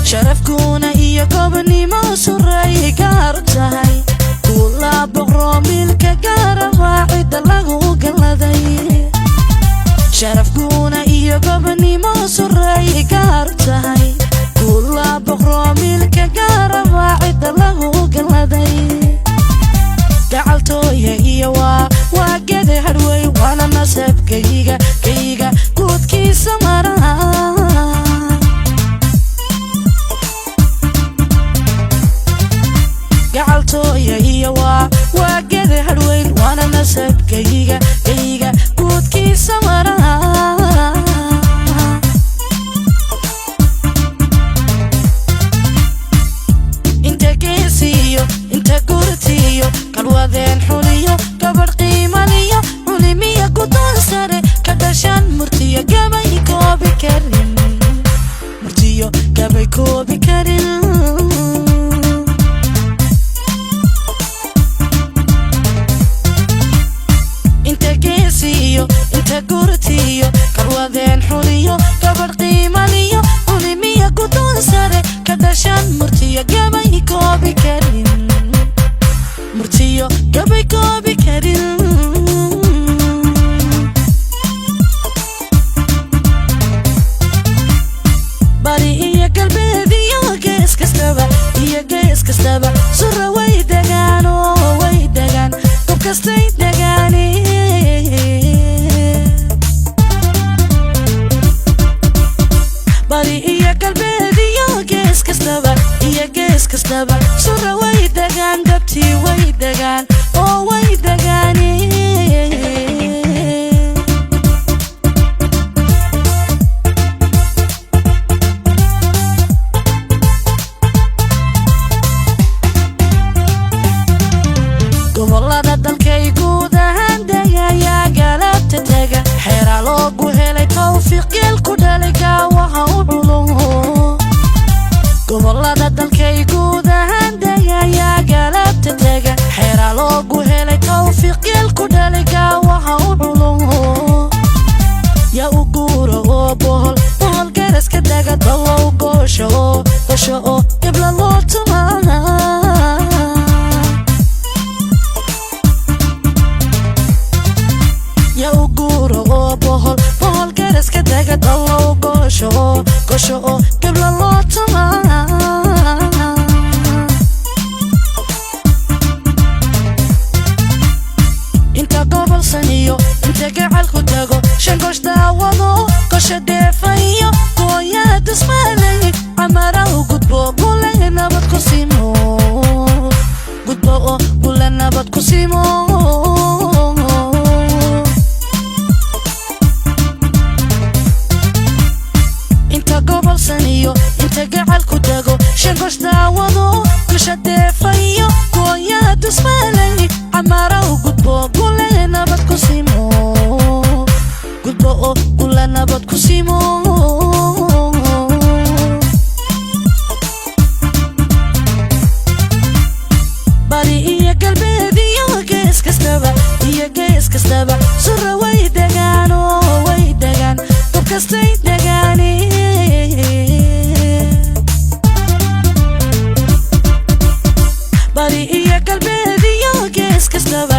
sharafkuna iyo gobonimo suray gaar tahay kula boqro milka gaara waa cida lagu galaday sharafkuna iyo gobonimo suray gaar tahay kula boqro milka gaara waa cida lagu galaday gacaltooya iyo waa gede harway waana nasabkayga guudkiisa maraha gacaltooya iyo waa gede harway waana nasabkayga guudkiisa maraha inta geesiyo inta gurtiyo kalwadeen xuliyo gabadh qiimaliyo culimiya gudoon sare ka dhashaan murtiyo gabay koobi karin inta geesiyo inta gurtiyo kalwadeen xuliyo gabadh qiimaliyo culimiya gudoon sare ka dhashaan murtiyo gabay koobi karin bari iyo galbeed iyo gees kastaba sura way degaan gob kastay degaani bari iyo galbeed iyo gees kastaba sura way degaan gabtii way degaan oo way degaani gobolada dalkay guud ahaan degaya galabta tega xeeraa loogu helay tawfiiq geel ku dhalay gaawaha u dhulo gobolada dalkay guud ahaan degaya galabta tega xeeraa loogu helay tawfiiq geel ku dhalay gaawaha u dhulo yaa u guuro oo bohol garaska daga dalow goosho oo gabla loo tumaana bohol garaska daga dalow goosho oo gabla loo tumaa inta gobolsan iyo inta gacalku tago shan goosh daawado gosha dheefayo gooyaa dusmaalay camarahu gudbo gule nabad ku simo inta gobolsan iyo inta gacalku tago shan goosh daawado gosha dheefayo gooyaa dusmaalay camarahu gudbo gule nabad ku simo bari iyo galbeed iyo gees kastaba sura way degaan gob kastay degaani bari iyo galbeed iyo gees kastaba